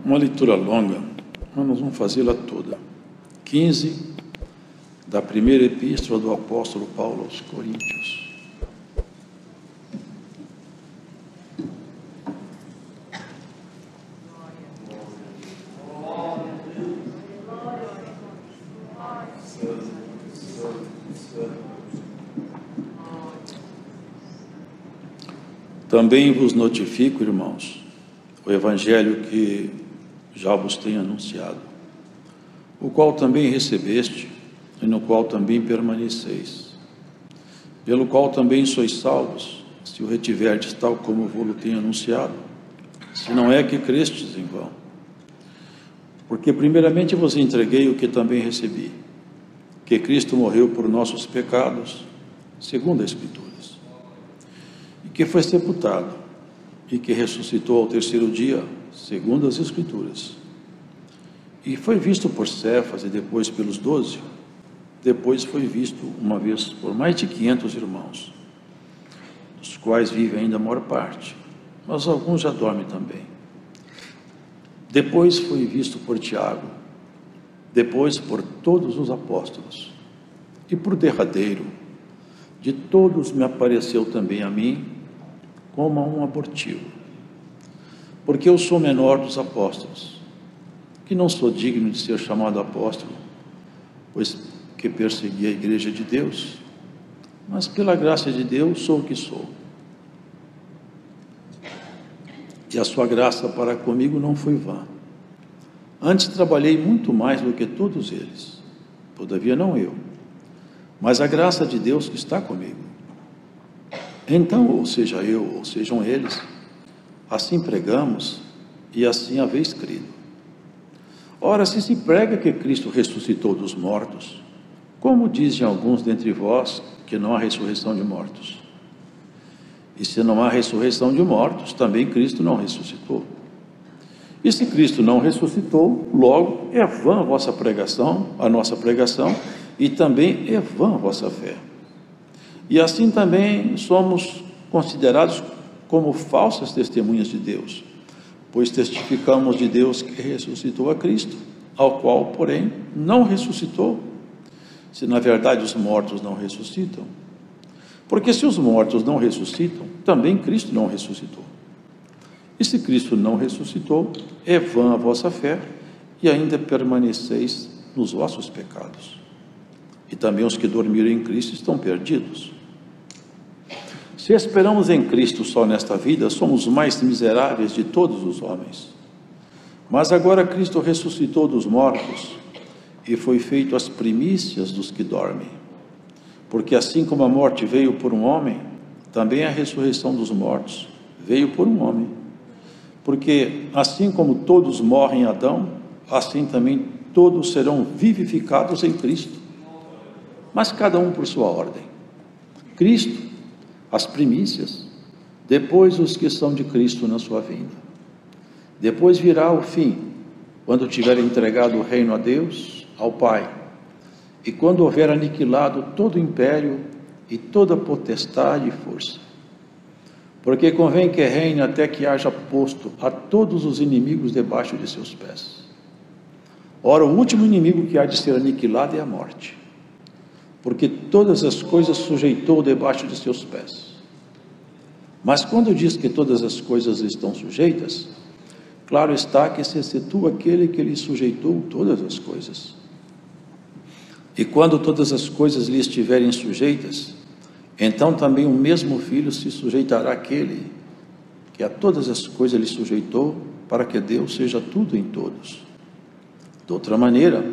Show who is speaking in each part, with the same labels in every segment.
Speaker 1: Uma leitura longa, mas nós vamos fazê-la toda. 15 da primeira epístola do apóstolo Paulo aos Coríntios. Também vos notifico, irmãos, o evangelho que já vos tenho anunciado, o qual também recebeste, e no qual também permaneceis, pelo qual também sois salvos, se o retiverdes tal como vos tenho anunciado, se não é que crestes em vão. Porque primeiramente vos entreguei o que também recebi, que Cristo morreu por nossos pecados, segundo a Escrituras, e que foi sepultado, e que ressuscitou ao terceiro dia, segundo as Escrituras, e foi visto por Cefas e depois pelos 12, depois foi visto uma vez por mais de 500 irmãos, dos quais vive ainda a maior parte, mas alguns já dormem também. Depois foi visto por Tiago, depois por todos os apóstolos, e por derradeiro, de todos me apareceu também a mim, como a um abortivo, porque eu sou o menor dos apóstolos, que não sou digno de ser chamado apóstolo, pois que persegui a igreja de Deus, mas pela graça de Deus sou o que sou. E a sua graça para comigo não foi vã. Antes trabalhei muito mais do que todos eles, todavia não eu, mas a graça de Deus que está comigo. Então, ou seja eu, ou sejam eles, assim pregamos e assim haveis crido. Ora, se prega que Cristo ressuscitou dos mortos, como dizem alguns dentre vós que não há ressurreição de mortos? E se não há ressurreição de mortos, também Cristo não ressuscitou. E se Cristo não ressuscitou, logo é vã a vossa pregação, a nossa pregação, e também é vã a vossa fé. E assim também somos considerados como falsas testemunhas de Deus, pois testificamos de Deus que ressuscitou a Cristo, ao qual, porém, não ressuscitou, se na verdade os mortos não ressuscitam. Porque se os mortos não ressuscitam, também Cristo não ressuscitou. E se Cristo não ressuscitou, é vã a vossa fé, e ainda permaneceis nos vossos pecados. E também os que dormiram em Cristo estão perdidos. Se esperamos em Cristo só nesta vida, somos os mais miseráveis de todos os homens. Mas agora Cristo ressuscitou dos mortos e foi feito as primícias dos que dormem. Porque assim como a morte veio por um homem, também a ressurreição dos mortos veio por um homem. Porque assim como todos morrem em Adão, assim também todos serão vivificados em Cristo. Mas cada um por sua ordem. Cristo, as primícias, depois os que são de Cristo na sua vinda. Depois virá o fim, quando tiver entregado o reino a Deus, ao Pai, e quando houver aniquilado todo o império e toda potestade e força. Porque convém que reine até que haja posto a todos os inimigos debaixo de seus pés. Ora, o último inimigo que há de ser aniquilado é a morte, porque todas as coisas sujeitou debaixo de seus pés. Mas quando diz que todas as coisas estão sujeitas, claro está que se excetua aquele que lhe sujeitou todas as coisas. E quando todas as coisas lhe estiverem sujeitas, então também o mesmo Filho se sujeitará àquele que a todas as coisas lhe sujeitou, para que Deus seja tudo em todos. De outra maneira,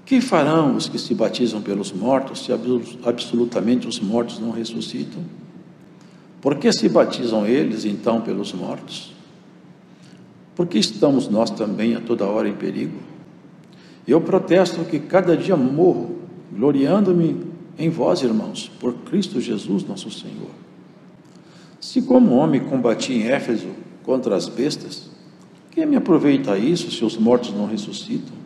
Speaker 1: que farão os que se batizam pelos mortos, se absolutamente os mortos não ressuscitam? Por que se batizam eles, então, pelos mortos? Porque estamos nós também a toda hora em perigo? Eu protesto que cada dia morro, gloriando-me em vós, irmãos, por Cristo Jesus nosso Senhor. Se como homem combati em Éfeso contra as bestas, que me aproveita isso se os mortos não ressuscitam?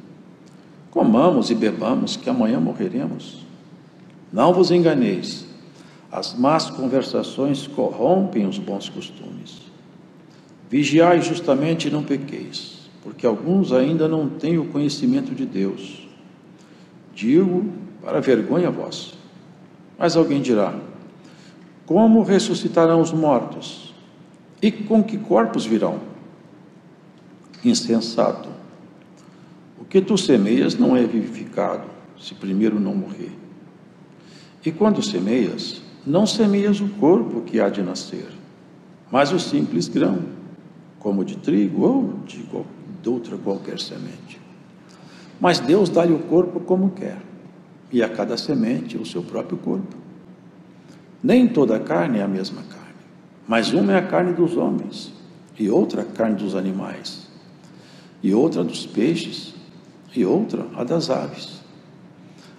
Speaker 1: Comamos e bebamos, que amanhã morreremos. Não vos enganeis, as más conversações corrompem os bons costumes. Vigiai justamente e não pequeis, porque alguns ainda não têm o conhecimento de Deus. Digo para vergonha vossa. Mas alguém dirá: como ressuscitarão os mortos? E com que corpos virão? Insensato, o que tu semeias não é vivificado, se primeiro não morrer. E quando semeias, não semeias o corpo que há de nascer, mas o simples grão, como de trigo ou de outra qualquer semente. Mas Deus dá-lhe o corpo como quer, e a cada semente o seu próprio corpo. Nem toda a carne é a mesma carne, mas uma é a carne dos homens, e outra a carne dos animais, e outra dos peixes, e outra a das aves.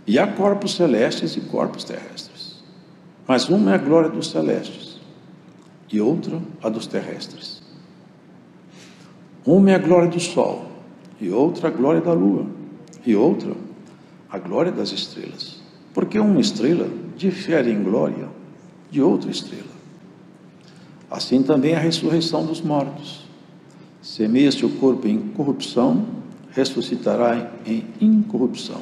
Speaker 1: E há corpos celestes e corpos terrestres, mas uma é a glória dos celestes, e outra a dos terrestres. Uma é a glória do sol, e outra a glória da lua, e outra a glória das estrelas, porque uma estrela difere em glória de outra estrela. Assim também a ressurreição dos mortos. Semeia-se o corpo em corrupção, ressuscitará em incorrupção.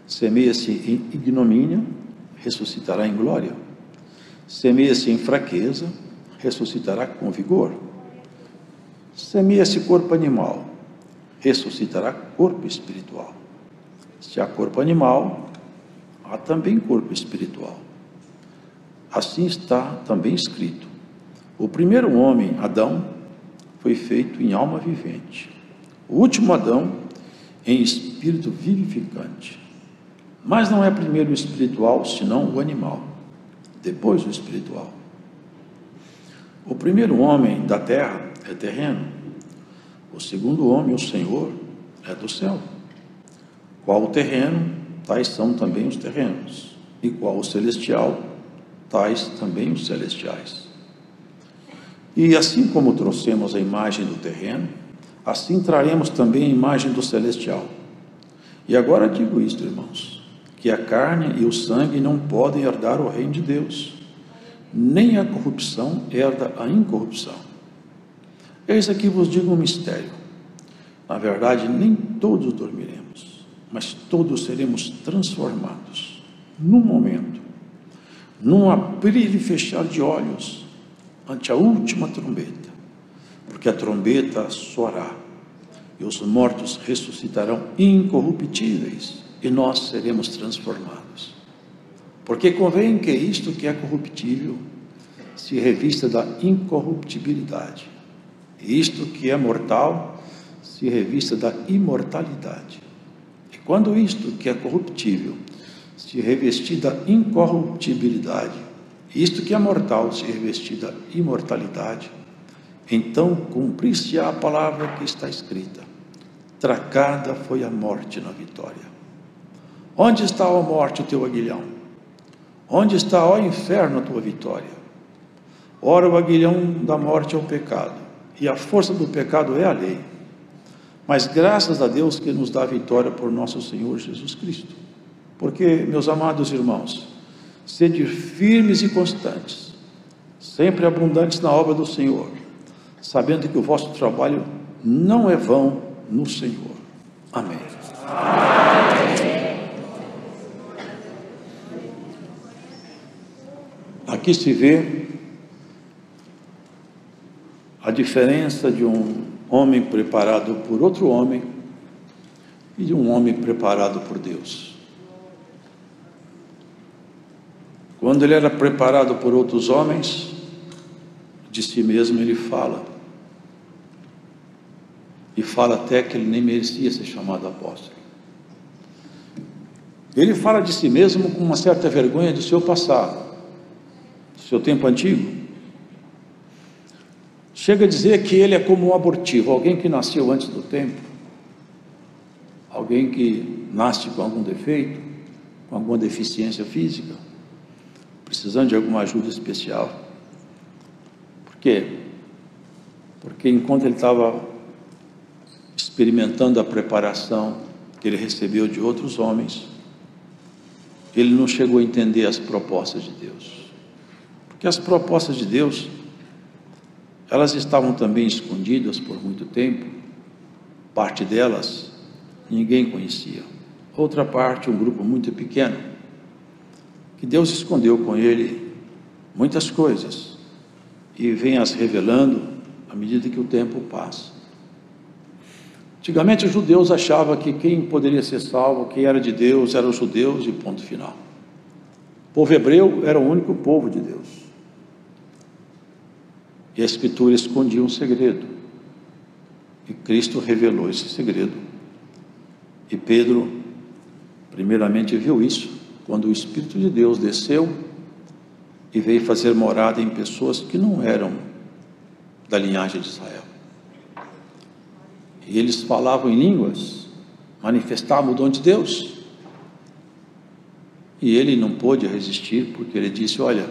Speaker 1: Semeia-se em ignomínia, ressuscitará em glória. Semeia-se em fraqueza, ressuscitará com vigor. Semeia-se corpo animal, ressuscitará corpo espiritual. Se há corpo animal, há também corpo espiritual. Assim está também escrito: o primeiro homem, Adão, foi feito em alma vivente. O último Adão, em espírito vivificante. Mas não é primeiro o espiritual, senão o animal, depois o espiritual. O primeiro homem da terra é terreno. O segundo homem, o Senhor, é do céu. Qual o terreno, tais são também os terrenos. E qual o celestial, tais também os celestiais. E assim como trouxemos a imagem do terreno, assim traremos também a imagem do celestial. E agora digo isto, irmãos, que a carne e o sangue não podem herdar o reino de Deus, nem a corrupção herda a incorrupção. Eis aqui vos digo um mistério. Na verdade, nem todos dormiremos, mas todos seremos transformados, num momento, num abrir e fechar de olhos, ante a última trombeta, porque a trombeta soará, e os mortos ressuscitarão incorruptíveis, e nós seremos transformados. Porque convém que isto que é corruptível se revista da incorruptibilidade, e isto que é mortal se revista da imortalidade. E quando isto que é corruptível se revestir da incorruptibilidade, isto que é mortal se revestir da imortalidade, então cumprir-se-á a palavra que está escrita: tragada foi a morte na vitória. Onde está, ó morte, o teu aguilhão? Onde está, ó inferno, a tua vitória? Ora, o aguilhão da morte é o pecado, e a força do pecado é a lei. Mas graças a Deus que nos dá a vitória por nosso Senhor Jesus Cristo. Porque, meus amados irmãos, sede firmes e constantes, sempre abundantes na obra do Senhor, sabendo que o vosso trabalho não é vão no Senhor. Amém. Aqui se vê a diferença de um homem preparado por outro homem e de um homem preparado por Deus. Quando ele era preparado por outros homens, de si mesmo ele fala. E fala até que ele nem merecia ser chamado apóstolo. Ele fala de si mesmo com uma certa vergonha do seu passado, do seu tempo antigo. Chega a dizer que ele é como um abortivo, alguém que nasceu antes do tempo, alguém que nasce com algum defeito, com alguma deficiência física, precisando de alguma ajuda especial. Por quê? Porque enquanto ele estava experimentando a preparação que ele recebeu de outros homens, ele não chegou a entender as propostas de Deus. Porque as propostas de Deus, elas estavam também escondidas por muito tempo, parte delas ninguém conhecia. Outra parte, um grupo muito pequeno, que Deus escondeu com ele muitas coisas e vem as revelando à medida que o tempo passa. Antigamente os judeus achavam que quem poderia ser salvo, quem era de Deus, eram os judeus e ponto final. O povo hebreu era o único povo de Deus. E a Escritura escondia um segredo. E Cristo revelou esse segredo. E Pedro, primeiramente, viu isso quando o Espírito de Deus desceu e veio fazer morada em pessoas que não eram da linhagem de Israel. E eles falavam em línguas, manifestavam o dom de Deus. E ele não pôde resistir, porque ele disse: olha,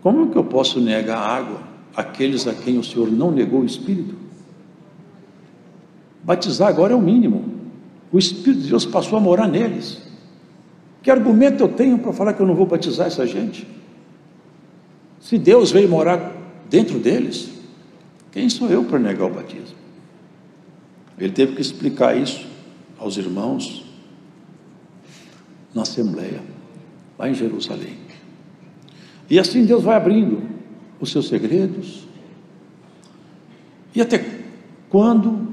Speaker 1: como é que eu posso negar água àqueles a quem o Senhor não negou o Espírito? Batizar agora é o mínimo. O Espírito de Deus passou a morar neles. Que argumento eu tenho para falar que eu não vou batizar essa gente? Se Deus veio morar dentro deles, quem sou eu para negar o batismo? Ele teve que explicar isso aos irmãos na Assembleia, lá em Jerusalém. E assim Deus vai abrindo os seus segredos. E até quando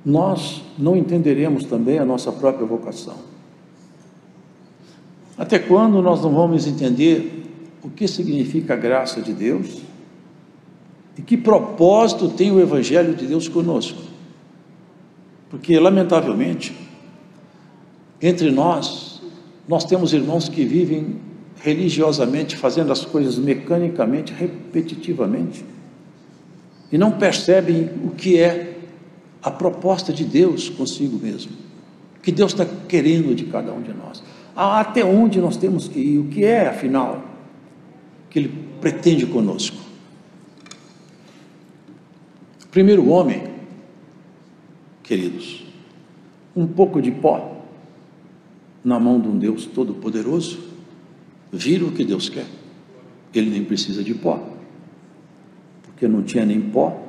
Speaker 1: nós não entenderemos também a nossa própria vocação? Até quando nós não vamos entender o que significa a graça de Deus? E que propósito tem o Evangelho de Deus conosco? Porque, lamentavelmente, entre nós temos irmãos que vivem religiosamente, fazendo as coisas mecanicamente, repetitivamente, e não percebem o que é a proposta de Deus consigo mesmo, o que Deus está querendo de cada um de nós, até onde nós temos que ir, o que é, afinal, que Ele pretende conosco. Primeiro homem, queridos, um pouco de pó na mão de um Deus todo-poderoso, vira o que Deus quer. Ele nem precisa de pó, porque não tinha nem pó,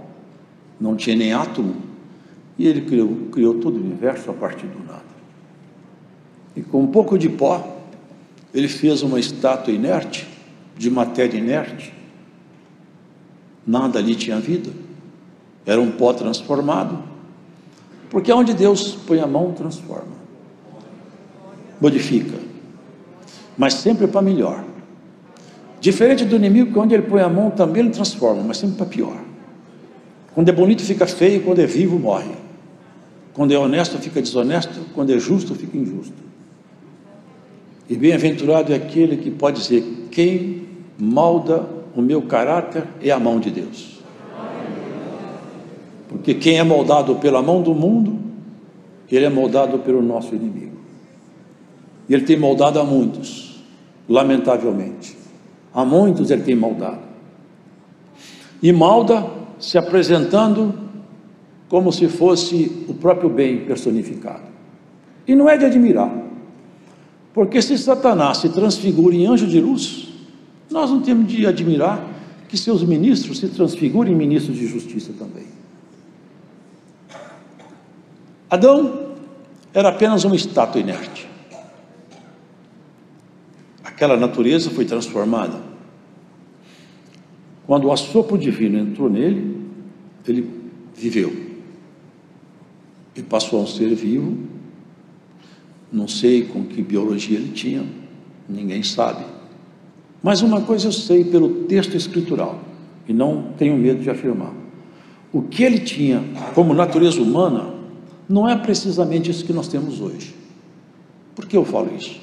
Speaker 1: não tinha nem átomo, e Ele criou todo o universo a partir do nada. E com um pouco de pó, Ele fez uma estátua inerte, de matéria inerte. Nada ali tinha vida, era um pó transformado, porque onde Deus põe a mão, transforma, modifica, mas sempre para melhor. Diferente do inimigo, que onde ele põe a mão também ele transforma, mas sempre para pior. Quando é bonito fica feio, quando é vivo morre. Quando é honesto fica desonesto, quando é justo fica injusto. E bem-aventurado é aquele que pode dizer: quem molda o meu caráter é a mão de Deus. Porque quem é moldado pela mão do mundo, ele é moldado pelo nosso inimigo. E ele tem moldado a muitos, lamentavelmente. A muitos ele tem moldado. E molda se apresentando como se fosse o próprio bem personificado. E não é de admirar, porque se Satanás se transfigura em anjo de luz, nós não temos de admirar que seus ministros se transfigurem em ministros de justiça também. Adão era apenas uma estátua inerte. Aquela natureza foi transformada. Quando o assopro divino entrou nele, ele viveu. E passou a um ser vivo. Não sei com que biologia ele tinha, ninguém sabe. Mas uma coisa eu sei pelo texto escritural, e não tenho medo de afirmar: o que ele tinha como natureza humana não é precisamente isso que nós temos hoje. Por que eu falo isso?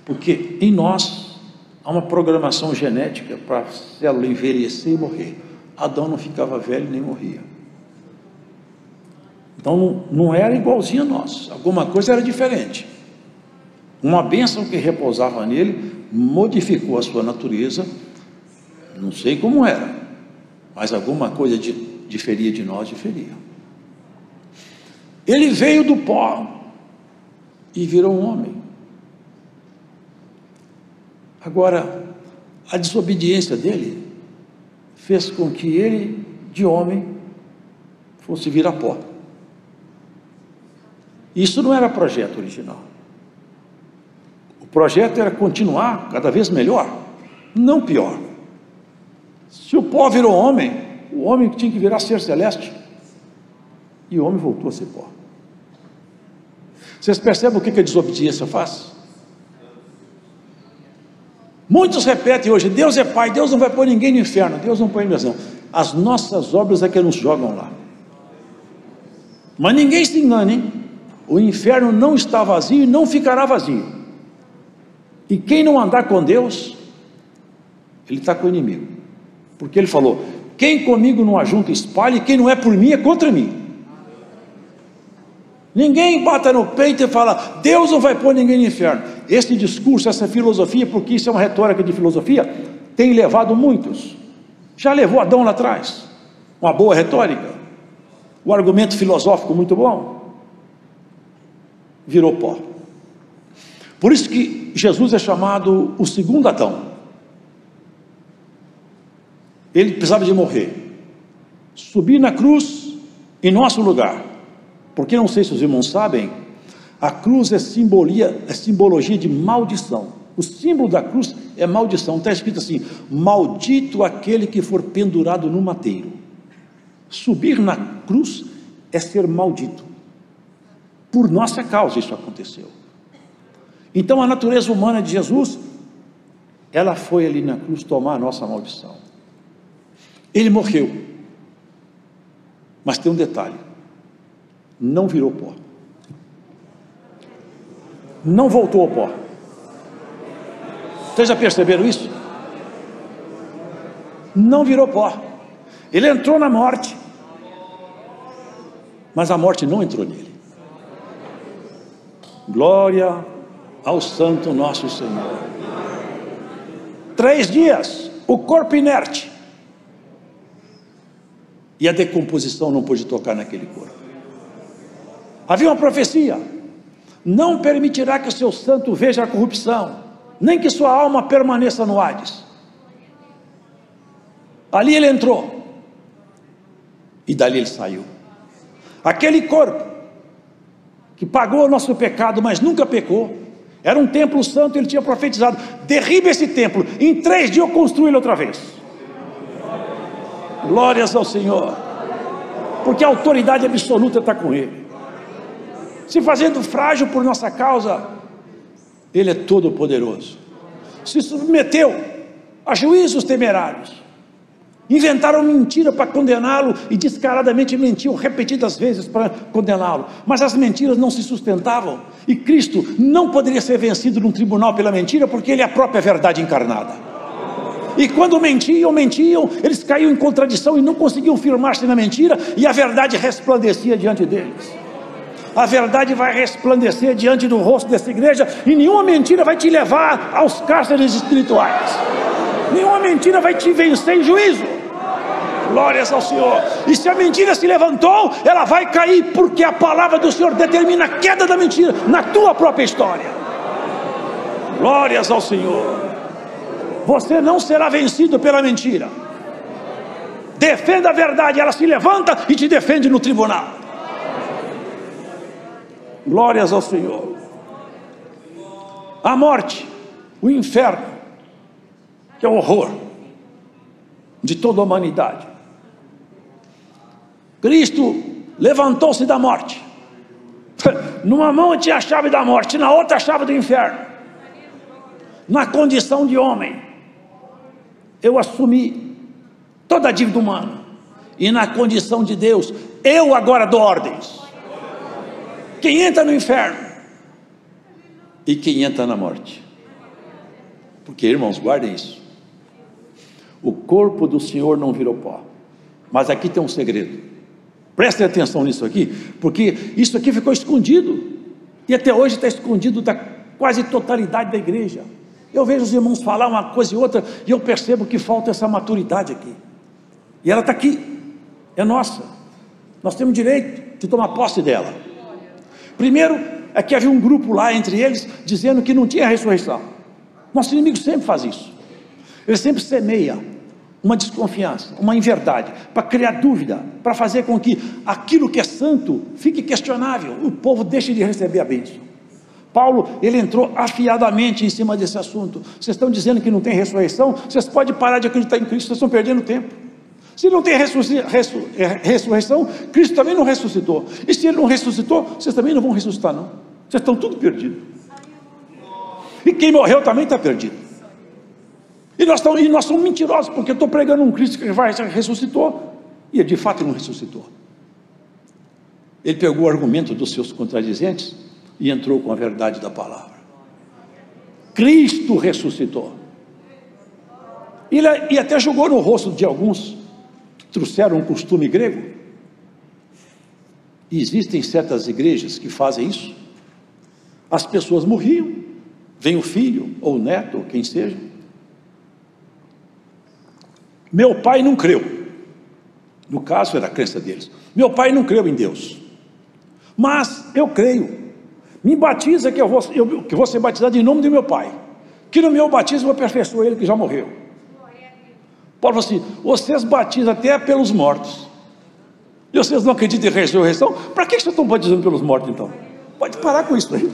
Speaker 1: Porque em nós há uma programação genética para a célula envelhecer e morrer. Adão não ficava velho nem morria. Então não era igualzinho a nós, alguma coisa era diferente. Uma bênção que repousava nele modificou a sua natureza, não sei como era, mas alguma coisa diferia de nós, diferia. Ele veio do pó e virou um homem. Agora, a desobediência dele fez com que ele, de homem, fosse virar pó. Isso não era projeto original. O projeto era continuar cada vez melhor, não pior. Se o pó virou homem, o homem tinha que virar ser celeste. E o homem voltou a ser pó. Vocês percebem o que a desobediência faz? Muitos repetem hoje: Deus é Pai, Deus não vai pôr ninguém no inferno. Deus não põe mesmo. As nossas obras é que nos jogam lá. Mas ninguém se engane, hein? O inferno não está vazio e não ficará vazio. E quem não andar com Deus, ele está com o inimigo. Porque ele falou: quem comigo não ajunta espalha, e quem não é por mim é contra mim. Ninguém bata no peito e fala: Deus não vai pôr ninguém no inferno. Esse discurso, essa filosofia, porque isso é uma retórica de filosofia, tem levado muitos. Já levou Adão lá atrás. Uma boa retórica, um argumento filosófico muito bom, virou pó. Por isso que Jesus é chamado o segundo Adão. Ele precisava de morrer, subir na cruz em nosso lugar. Porque não sei se os irmãos sabem, a cruz é simbologia de maldição. O símbolo da cruz é maldição. Está escrito assim: maldito aquele que for pendurado no madeiro. Subir na cruz é ser maldito. Por nossa causa isso aconteceu. Então a natureza humana de Jesus, ela foi ali na cruz tomar a nossa maldição. Ele morreu. Mas tem um detalhe: não virou pó, não voltou ao pó. Vocês já perceberam isso? Não virou pó. Ele entrou na morte, mas a morte não entrou nele. Glória ao santo nosso Senhor. 3 dias, o corpo inerte, e a decomposição não pôde tocar naquele corpo. Havia uma profecia: não permitirá que o seu santo veja a corrupção, nem que sua alma permaneça no Hades. Ali ele entrou, e dali ele saiu. Aquele corpo, que pagou o nosso pecado, mas nunca pecou, era um templo santo. Ele tinha profetizado: derribe esse templo, em 3 dias eu construo ele outra vez. Glórias ao Senhor, porque a autoridade absoluta está com ele. Se fazendo frágil por nossa causa, ele é todo poderoso. Se submeteu a juízos temerários, inventaram mentira para condená-lo, e descaradamente mentiu repetidas vezes para condená-lo, mas as mentiras não se sustentavam, e Cristo não poderia ser vencido num tribunal pela mentira, porque ele é a própria verdade encarnada. E quando mentiam, eles caíam em contradição e não conseguiam firmar-se na mentira, e a verdade resplandecia diante deles. A verdade vai resplandecer diante do rosto dessa igreja, e nenhuma mentira vai te levar aos cárceres espirituais, nenhuma mentira vai te vencer em juízo. Glórias ao Senhor. E se a mentira se levantou, ela vai cair, porque a palavra do Senhor determina a queda da mentira na tua própria história. Glórias ao Senhor. Você não será vencido pela mentira. Defenda a verdade, ela se levanta e te defende no tribunal. Glórias ao Senhor. A morte, o inferno, que é o horror de toda a humanidade. Cristo levantou-se da morte. Numa mão tinha a chave da morte, na outra a chave do inferno. Na condição de homem, eu assumi toda a dívida humana, e na condição de Deus, eu agora dou ordens. Quem entra no inferno e quem entra na morte. Porque, irmãos, guardem isso: o corpo do Senhor não virou pó. Mas aqui tem um segredo, prestem atenção nisso aqui, porque isso aqui ficou escondido, e até hoje está escondido da quase totalidade da igreja. Eu vejo os irmãos falar uma coisa e outra, e eu percebo que falta essa maturidade aqui, e ela está aqui, é nossa, nós temos direito de tomar posse dela. Primeiro, é que havia um grupo lá entre eles, dizendo que não tinha ressurreição. Nosso inimigo sempre faz isso, ele sempre semeia uma desconfiança, uma inverdade, para criar dúvida, para fazer com que aquilo que é santo fique questionável, o povo deixe de receber a bênção. Paulo, ele entrou afiadamente em cima desse assunto. Vocês estão dizendo que não tem ressurreição? Vocês podem parar de acreditar em Cristo, vocês estão perdendo tempo. Se não tem ressurreição, Cristo também não ressuscitou. E se Ele não ressuscitou, vocês também não vão ressuscitar, não. Vocês estão tudo perdidos. E quem morreu também está perdido. E nós somos mentirosos, porque eu estou pregando um Cristo que ressuscitou, e Ele de fato não ressuscitou. Ele pegou o argumento dos seus contradizentes e entrou com a verdade da palavra. Cristo ressuscitou. E até jogou no rosto de alguns que trouxeram um costume grego. E existem certas igrejas que fazem isso. As pessoas morriam, vem o filho, ou o neto, ou quem seja. Meu pai não creu. No caso era a crença deles. Meu pai não creu em Deus. Mas eu creio. Me batiza que eu vou ser batizado em nome do meu pai. Que no meu batismo eu aperfeiçoe ele que já morreu. Paulo falou assim: vocês batizam até pelos mortos. E vocês não acreditam em ressurreição? Para que vocês estão batizando pelos mortos então? Pode parar com isso aí.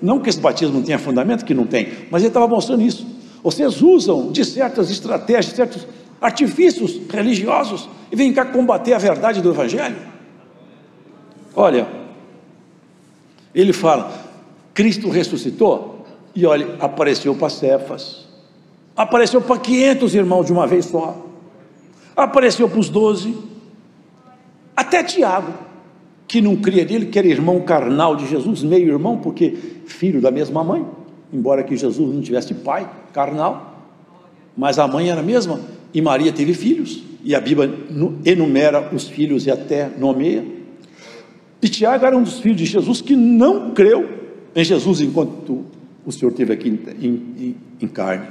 Speaker 1: Não que esse batismo não tenha fundamento, que não tem, mas ele estava mostrando isso. Vocês usam de certas estratégias, certos artifícios religiosos e vêm cá combater a verdade do Evangelho. Olha, ele fala, Cristo ressuscitou, e olha, apareceu para Cefas, apareceu para 500 irmãos de uma vez só, apareceu para os 12, até Tiago, que não cria nele, que era irmão carnal de Jesus, meio irmão, porque filho da mesma mãe, embora que Jesus não tivesse pai carnal, mas a mãe era a mesma, e Maria teve filhos, e a Bíblia enumera os filhos e até nomeia. E Tiago era um dos filhos de Jesus que não creu em Jesus enquanto o Senhor esteve aqui em carne,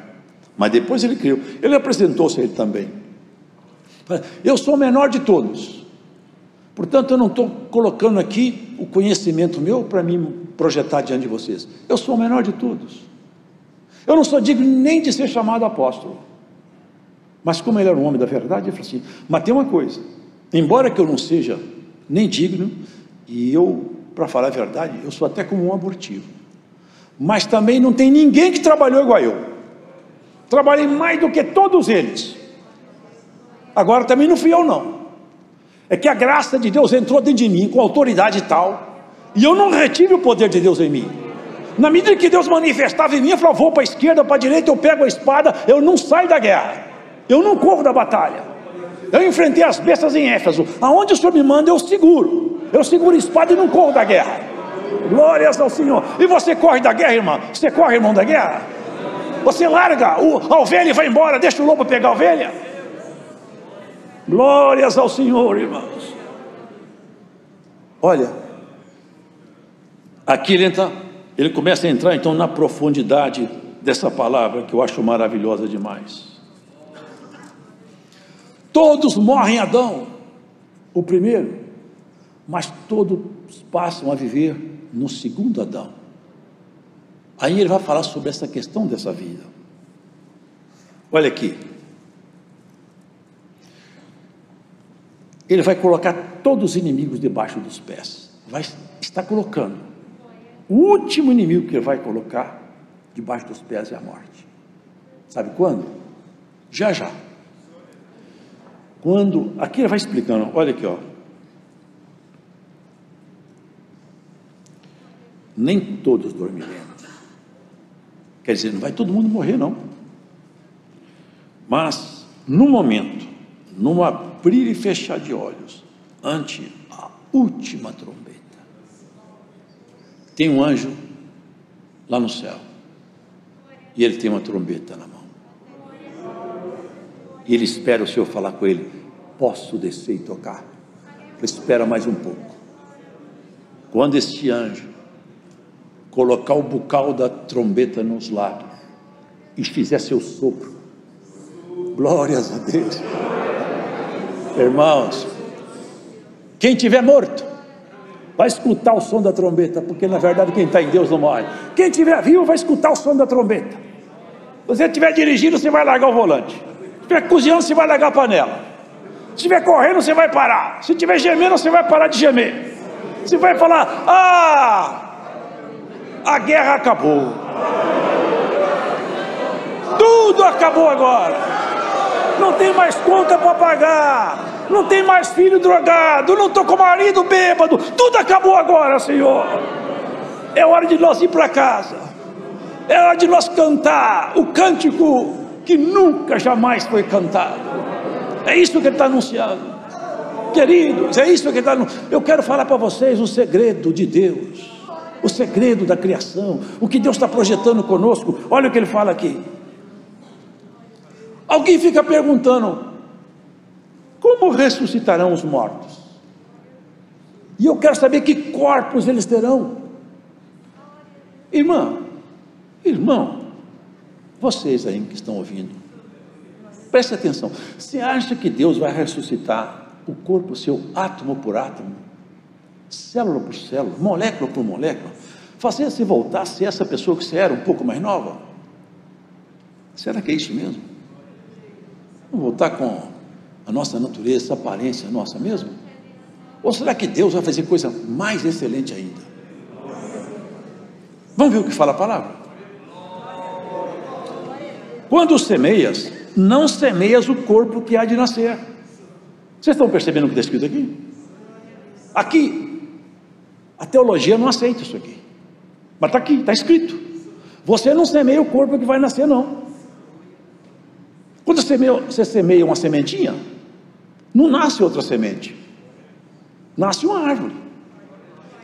Speaker 1: mas depois ele creu. Ele apresentou-se a ele também. Eu sou o menor de todos, portanto eu não estou colocando aqui o conhecimento meu para me projetar diante de vocês. Eu sou o menor de todos. Eu não sou digno nem de ser chamado apóstolo. Mas como ele era um homem da verdade, ele falou assim, mas tem uma coisa, embora que eu não seja nem digno, e eu, para falar a verdade, eu sou até como um abortivo, mas também não tem ninguém que trabalhou igual eu. Trabalhei mais do que todos eles. Agora também não fui eu não, é que a graça de Deus entrou dentro de mim com autoridade tal, e eu não retive o poder de Deus em mim. Na medida que Deus manifestava em mim, eu falava, vou para a esquerda, para a direita, eu pego a espada, eu não saio da guerra, eu não corro da batalha. Eu enfrentei as bestas em Éfeso, aonde o Senhor me manda eu seguro a espada e não corro da guerra. Glórias ao Senhor. E você corre da guerra, irmão? Você corre, irmão, da guerra? Você larga a ovelha e vai embora, deixa o lobo pegar a ovelha? Glórias ao Senhor, irmãos. Olha, aqui ele começa a entrar então na profundidade dessa palavra que eu acho maravilhosa demais. Todos morrem em Adão, o primeiro, mas todos passam a viver no segundo Adão. Aí ele vai falar sobre essa questão dessa vida. Olha aqui, ele vai colocar todos os inimigos debaixo dos pés, está colocando, o último inimigo que ele vai colocar debaixo dos pés é a morte. Sabe quando? Já. Quando, aqui ele vai explicando, olha aqui, ó. Nem todos dormiremos. Quer dizer, não vai todo mundo morrer, não. Mas, no momento, num abrir e fechar de olhos, ante a última trombeta, tem um anjo lá no céu, e ele tem uma trombeta na mão. E ele espera o Senhor falar com ele, posso descer e tocar? Espera mais um pouco. Quando este anjo colocar o bucal da trombeta nos lábios e fizer seu sopro, glórias a Deus, irmãos, quem tiver morto vai escutar o som da trombeta, porque na verdade quem está em Deus não morre. Quem tiver vivo vai escutar o som da trombeta. Se você estiver dirigindo, você vai largar o volante. estiver cozinhando, você vai largar a panela. Se estiver correndo, você vai parar. Se estiver gemendo, você vai parar de gemer. Você vai falar: a guerra acabou. Tudo acabou agora. Não tem mais conta para pagar. Não tem mais filho drogado. Não estou com marido bêbado. Tudo acabou agora, Senhor. É hora de nós ir para casa. É hora de nós cantar o cântico que nunca, jamais foi cantado. É isso que ele está anunciando. Queridos, é isso que ele está anunciando. Eu quero falar para vocês o segredo de Deus. O segredo da criação. O que Deus está projetando conosco. Olha o que ele fala aqui. Alguém fica perguntando: como ressuscitarão os mortos? E eu quero saber que corpos eles terão. Irmão, vocês aí que estão ouvindo, preste atenção. Você acha que Deus vai ressuscitar o corpo seu átomo por átomo, célula por célula, molécula por molécula, fazer você voltar a ser essa pessoa que você era um pouco mais nova? Será que é isso mesmo? Vamos voltar com a nossa natureza, essa aparência nossa mesmo? Ou será que Deus vai fazer coisa mais excelente ainda? Vamos ver o que fala a palavra. Quando semeias, não semeias o corpo que há de nascer. Vocês estão percebendo o que está escrito aqui? Aqui, a teologia não aceita isso aqui. Mas está aqui, está escrito. Você não semeia o corpo que vai nascer, não. Quando você semeia uma sementinha, não nasce outra semente. Nasce uma árvore.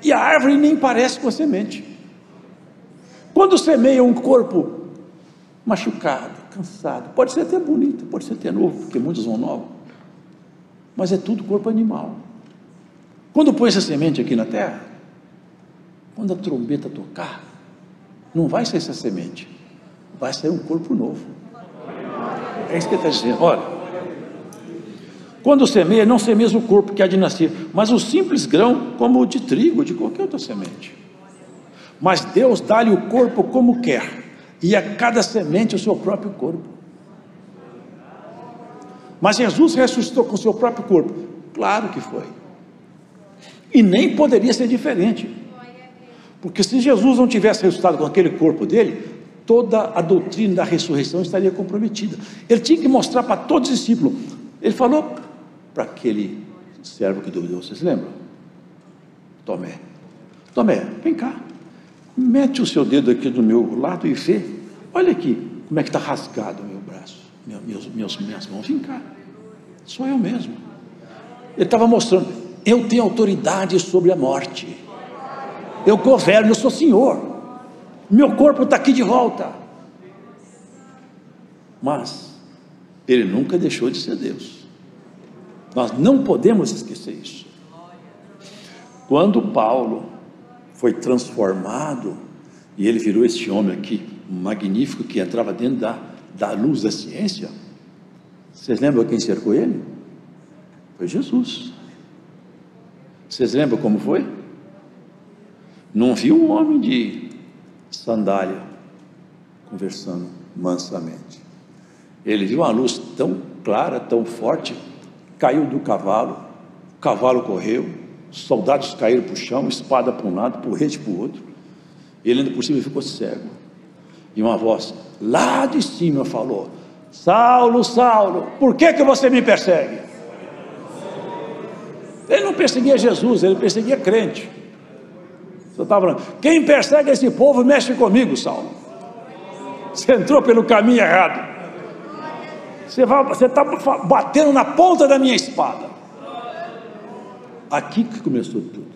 Speaker 1: E a árvore nem parece com a semente. Quando semeia um corpo machucado, cansado, pode ser até bonito, pode ser até novo, porque muitos vão novos, mas é tudo corpo animal. Quando põe essa semente aqui na terra, quando a trombeta tocar, não vai ser essa semente, vai sair um corpo novo. É isso que ele está dizendo. Olha, quando semeia, não semeia o corpo que há de nascer, mas o simples grão, como o de trigo, de qualquer outra semente. Mas Deus dá-lhe o corpo como quer, e a cada semente o seu próprio corpo. Mas Jesus ressuscitou com o seu próprio corpo? Claro que foi. E nem poderia ser diferente. Porque se Jesus não tivesse ressuscitado com aquele corpo dele, toda a doutrina da ressurreição estaria comprometida. Ele tinha que mostrar para todos os discípulos. Ele falou para aquele servo que duvidou, vocês lembram? Tomé, vem cá. Mete o seu dedo aqui do meu lado e vê. Olha aqui como é que está rasgado o meu braço, minhas mãos. Vem cá, sou eu mesmo. Ele estava mostrando: eu tenho autoridade sobre a morte, eu governo, eu sou Senhor, meu corpo está aqui de volta. Mas ele nunca deixou de ser Deus. Nós não podemos esquecer isso. Quando Paulo foi transformado, e ele virou esse homem aqui, magnífico, que entrava dentro da luz da ciência. Vocês lembram quem cercou ele? Foi Jesus. Vocês lembram como foi? Não viu um homem de sandália conversando mansamente. Ele viu uma luz tão clara, tão forte, caiu do cavalo, o cavalo correu, soldados caíram para o chão, espada para um lado, porrete para o outro. Ele ainda por cima ficou cego. E uma voz lá de cima falou: Saulo, Saulo, por que você me persegue? Ele não perseguia Jesus, ele perseguia crente. Você estava falando: quem persegue esse povo mexe comigo, Saulo. Você entrou pelo caminho errado. Você está batendo na ponta da minha espada. Aqui que começou tudo.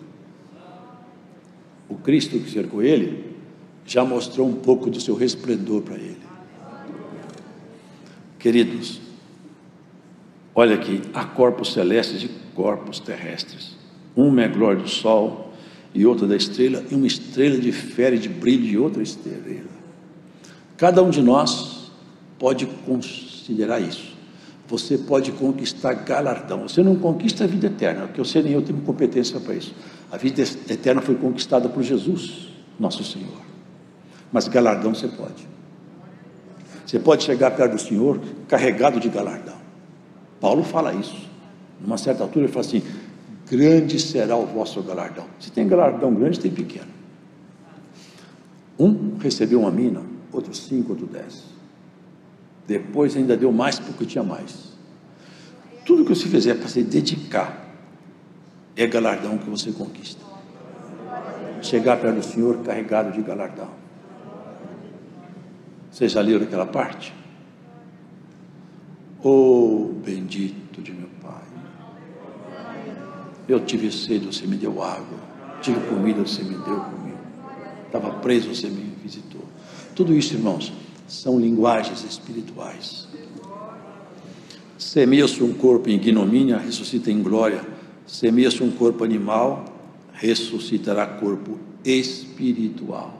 Speaker 1: O Cristo que cercou ele já mostrou um pouco do seu resplendor para ele. Queridos, olha aqui, há corpos celestes e corpos terrestres. Uma é a glória do sol e outra da estrela, e uma estrela difere de brilho de outra estrela. Cada um de nós pode considerar isso. Você pode conquistar galardão. Você não conquista a vida eterna, porque você nem eu temos competência para isso. A vida eterna foi conquistada por Jesus, nosso Senhor. Mas galardão você pode. Você pode chegar perto do Senhor carregado de galardão. Paulo fala isso. Numa certa altura ele fala assim: grande será o vosso galardão. Se tem galardão grande, tem pequeno. Um recebeu uma mina, outro 5, outro 10. Depois ainda deu mais porque tinha mais. Tudo que você fizer para se dedicar é galardão que você conquista. Chegar perto do Senhor carregado de galardão. Vocês já leram aquela parte? Oh, bendito de meu Pai, eu tive sede, você me deu água. Tive comida, você me deu comida. Estava preso, você me visitou. Tudo isso, irmãos, são linguagens espirituais. Semeia-se um corpo em ignomínia, ressuscita em glória. Semeia-se um corpo animal, ressuscitará corpo espiritual.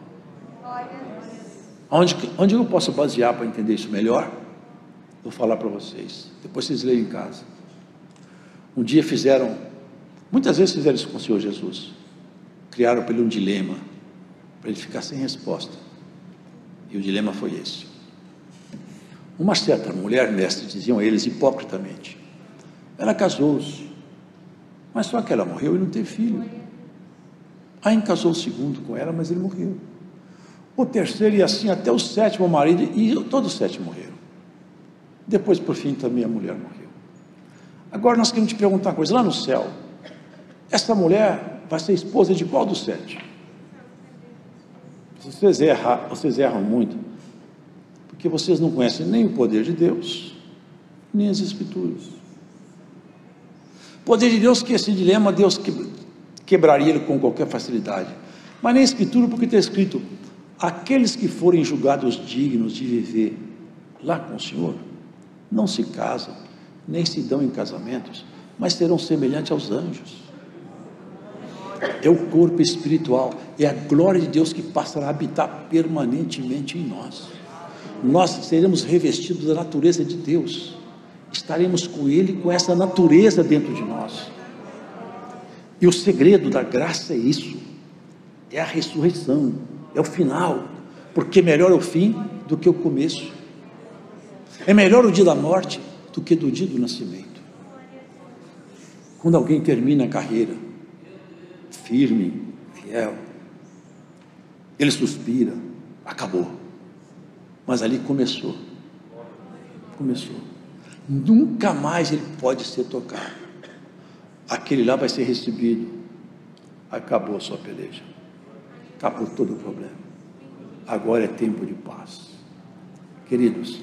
Speaker 1: Onde eu posso basear para entender isso melhor? Vou falar para vocês, depois vocês leem em casa. Um dia muitas vezes fizeram isso com o Senhor Jesus. Criaram para ele um dilema, para ele ficar sem resposta. E o dilema foi esse. Uma certa mulher, mestre, diziam eles hipocritamente, ela casou-se, mas só que ela morreu e não teve filho. Aí casou o segundo com ela, mas ele morreu. O terceiro e assim até o 7º marido, e todos os 7 morreram. Depois, por fim, também a mulher morreu. Agora nós queremos te perguntar uma coisa: lá no céu, essa mulher vai ser esposa de qual dos 7? Vocês erram muito, porque vocês não conhecem nem o poder de Deus, nem as Escrituras. O poder de Deus, que esse dilema Deus quebraria ele com qualquer facilidade, mas nem a Escritura, porque está escrito: aqueles que forem julgados dignos de viver lá com o Senhor, não se casam, nem se dão em casamentos, mas serão semelhantes aos anjos. É o corpo espiritual, é a glória de Deus que passará a habitar permanentemente em nós. Nós seremos revestidos da natureza de Deus, estaremos com Ele, com essa natureza dentro de nós. E o segredo da graça é isso, é a ressurreição, é o final, porque melhor é o fim do que o começo. É melhor o dia da morte do que do dia do nascimento. Quando alguém termina a carreira, firme, fiel, ele suspira, acabou, mas ali começou, nunca mais ele pode ser tocado. Aquele lá vai ser recebido, acabou a sua peleja, acabou todo o problema, agora é tempo de paz. Queridos,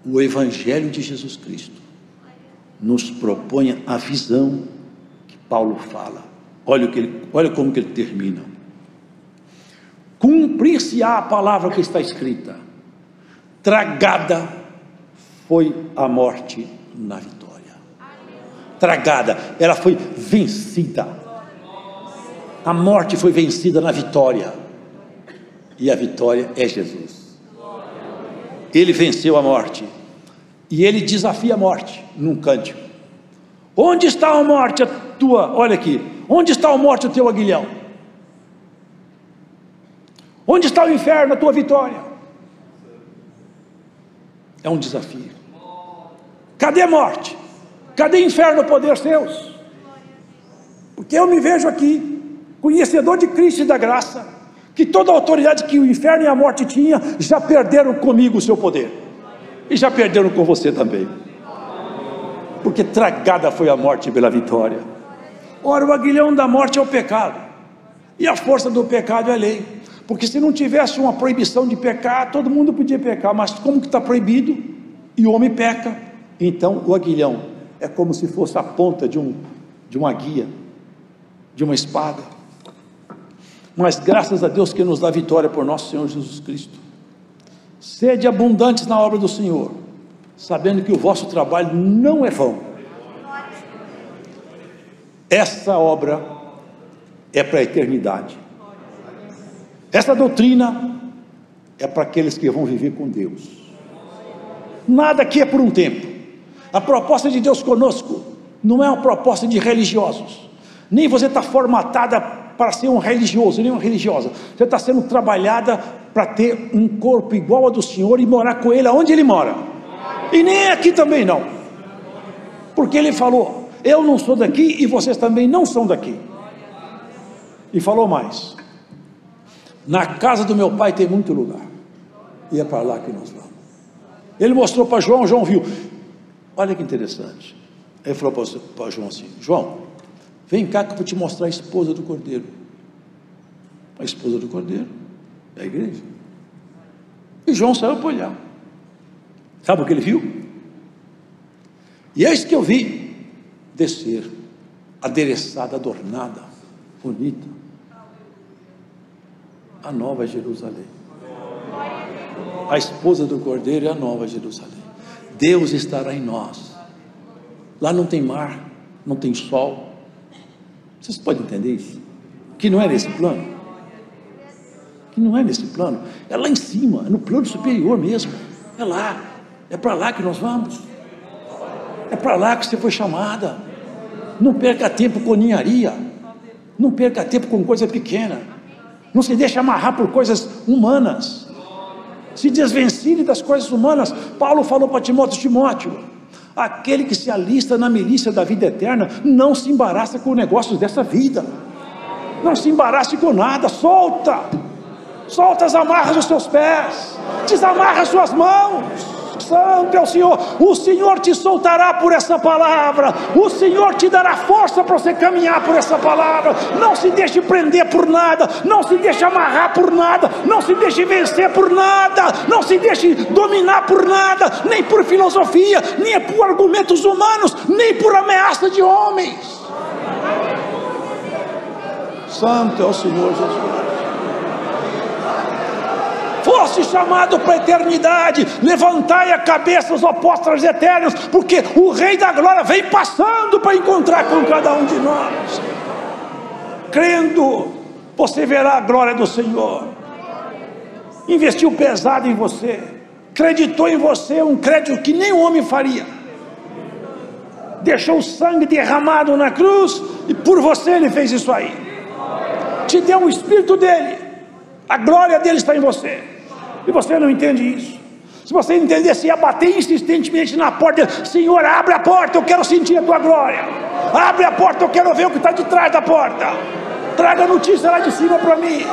Speaker 1: o Evangelho de Jesus Cristo nos propõe a visão que Paulo fala. Olha como que ele termina: cumprir-se-á a palavra que está escrita, tragada foi a morte na vitória. Tragada, ela foi vencida. A morte foi vencida na vitória, e a vitória é Jesus. Ele venceu a morte, e ele desafia a morte num cântico: onde está a morte, a tua, olha aqui, onde está a morte, o teu aguilhão? Onde está o inferno, a tua vitória? É um desafio. Cadê a morte? Cadê inferno, o poder seus? Porque eu me vejo aqui, conhecedor de Cristo e da graça, que toda a autoridade que o inferno e a morte tinha, já perderam comigo o seu poder, e já perderam com você também, porque tragada foi a morte pela vitória. Ora, o aguilhão da morte é o pecado, e a força do pecado é a lei, porque se não tivesse uma proibição de pecar, todo mundo podia pecar, mas como que está proibido, e o homem peca, então o aguilhão é como se fosse a ponta de uma guia, de uma espada. Mas graças a Deus que nos dá vitória por nosso Senhor Jesus Cristo. Sede abundantes na obra do Senhor, sabendo que o vosso trabalho não é vão. Essa obra é para a eternidade. Essa doutrina é para aqueles que vão viver com Deus. Nada aqui é por um tempo. A proposta de Deus conosco não é uma proposta de religiosos, nem você está formatada para ser um religioso, nem uma religiosa. Você está sendo trabalhada para ter um corpo igual ao do Senhor e morar com Ele aonde Ele mora. E nem aqui também não. Porque Ele falou, eu não sou daqui e vocês também não são daqui. E falou mais, na casa do meu pai tem muito lugar, e é para lá que nós vamos. Ele mostrou para João, João viu, olha que interessante. Ele falou para João assim, João, vem cá que eu vou te mostrar a esposa do Cordeiro. A esposa do Cordeiro é a igreja. E João saiu para olhar. Sabe o que ele viu? E eis que eu vi descer, adereçada, adornada, bonita, a nova Jerusalém. A esposa do Cordeiro é a nova Jerusalém. Deus estará em nós. Lá não tem mar, não tem sol. Vocês podem entender isso? Que não é nesse plano. Que não é nesse plano. É lá em cima, é no plano superior mesmo. É lá. É para lá que nós vamos. É para lá que você foi chamada. Não perca tempo com ninharia. Não perca tempo com coisa pequena. Não se deixe amarrar por coisas humanas. Se desvencilhe das coisas humanas. Paulo falou para Timóteo, aquele que se alista na milícia da vida eterna, não se embaraça com negócios dessa vida. Não se embarace com nada. Solta as amarras dos seus pés. Desamarra as suas mãos. Santo é o Senhor. O Senhor te soltará por essa palavra. O Senhor te dará força para você caminhar por essa palavra. Não se deixe prender por nada. Não se deixe amarrar por nada. Não se deixe vencer por nada. Não se deixe dominar por nada. Nem por filosofia, nem por argumentos humanos, nem por ameaça de homens. Santo é o Senhor Jesus. Fosse chamado para a eternidade, levantai a cabeça os apóstolos eternos, porque o Rei da Glória vem passando para encontrar com cada um de nós. Crendo, você verá a glória do Senhor. Investiu pesado em você, acreditou em você, um crédito que nem o homem faria. Deixou o sangue derramado na cruz, e por você ele fez isso aí. Te deu o Espírito dele, a glória dele está em você. E você não entende isso. Se você entendesse, ia bater insistentemente na porta. Senhor, abre a porta, eu quero sentir a tua glória. Abre a porta, eu quero ver o que está de trás da porta. Traga notícia lá de cima para mim.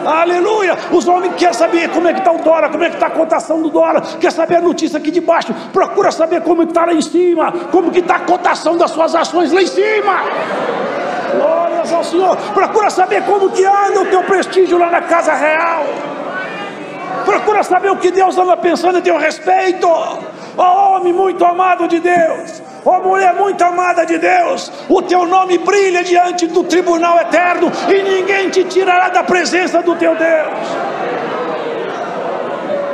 Speaker 1: Aleluia. Os homens querem saber como é que está o dólar, como é que está a cotação do dólar. Quer saber a notícia aqui de baixo. Procura saber como está lá em cima. Como que está a cotação das suas ações lá em cima. Glórias ao Senhor. Procura saber como que anda o teu prestígio lá na casa real. Procura saber o que Deus anda pensando a teu respeito. Ó homem muito amado de Deus, ó mulher muito amada de Deus, o teu nome brilha diante do tribunal eterno e ninguém te tirará da presença do teu Deus.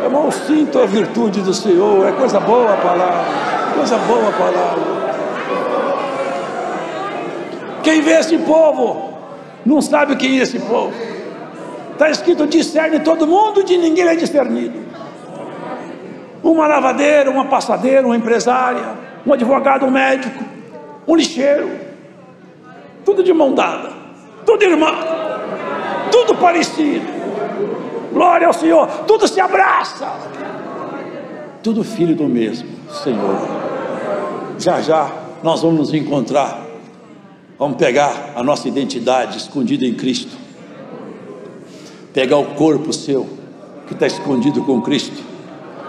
Speaker 1: Irmão, sinto a virtude do Senhor. É coisa boa a palavra, coisa boa a palavra. Quem vê esse povo não sabe quem é esse povo. Está escrito, discerne todo mundo, de ninguém é discernido. Uma lavadeira, uma passadeira, uma empresária, um advogado, um médico, um lixeiro, tudo de mão dada, tudo irmão, tudo parecido. Glória ao Senhor, tudo se abraça, tudo filho do mesmo Senhor. Já já nós vamos nos encontrar, vamos pegar a nossa identidade escondida em Cristo, pegar o corpo seu que está escondido com Cristo,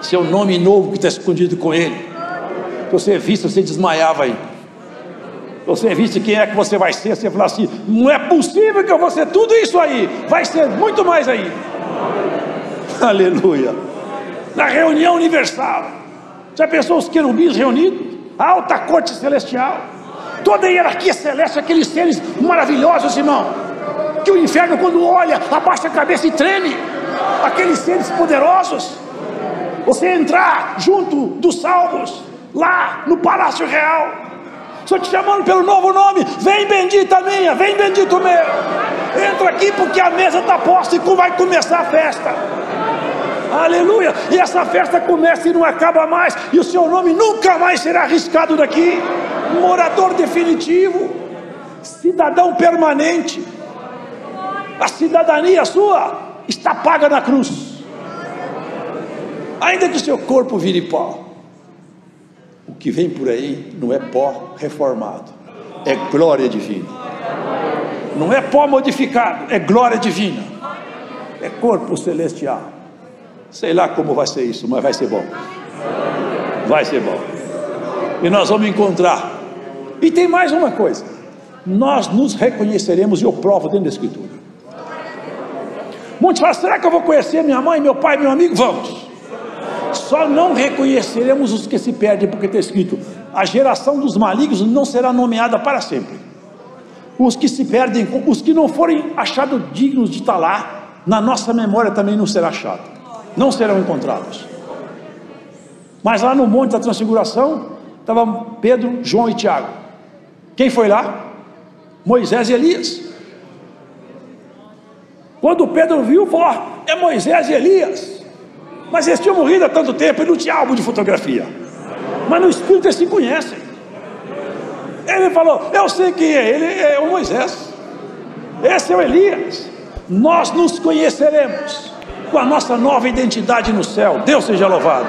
Speaker 1: seu nome novo que está escondido com Ele. Se você visse, você desmaiava aí. Se você visse quem é que você vai ser, você fala assim, não é possível que eu vou ser tudo isso aí, vai ser muito mais aí. Aleluia. Na reunião universal, já pensou os querubins reunidos? A alta corte celestial, toda a hierarquia celeste, aqueles seres maravilhosos, irmão, que o inferno quando olha, abaixa a cabeça e treme. Aqueles seres poderosos. Você entrar junto dos salvos, lá no palácio real, estou te chamando pelo novo nome. Vem bendita minha, vem bendito meu. Entra aqui porque a mesa está posta e vai começar a festa. Aleluia. E essa festa começa e não acaba mais, e o seu nome nunca mais será arriscado daqui. Morador definitivo, cidadão permanente. A cidadania sua está paga na cruz. Ainda que o seu corpo vire pó, o que vem por aí não é pó reformado, é glória divina. Não é pó modificado, é glória divina. É corpo celestial. Sei lá como vai ser isso, mas vai ser bom. Vai ser bom. E nós vamos encontrar. E tem mais uma coisa. Nós nos reconheceremos, e eu provo dentro da Escritura. Muitos falam, será que eu vou conhecer minha mãe, meu pai, meu amigo? Vamos. Só não reconheceremos os que se perdem, porque está escrito, a geração dos malignos não será nomeada para sempre. Os que se perdem, os que não forem achados dignos de estar lá, na nossa memória também não será achado, não serão encontrados. Mas lá no Monte da Transfiguração, estavam Pedro, João e Tiago. Quem foi lá? Moisés e Elias. Quando Pedro viu, falou, é Moisés e Elias. Mas eles tinham morrido há tanto tempo, ele não tinha álbum de fotografia. Mas no Espírito eles se conhecem. Ele falou, eu sei quem é, ele é o Moisés. Esse é o Elias. Nós nos conheceremos com a nossa nova identidade no céu. Deus seja louvado.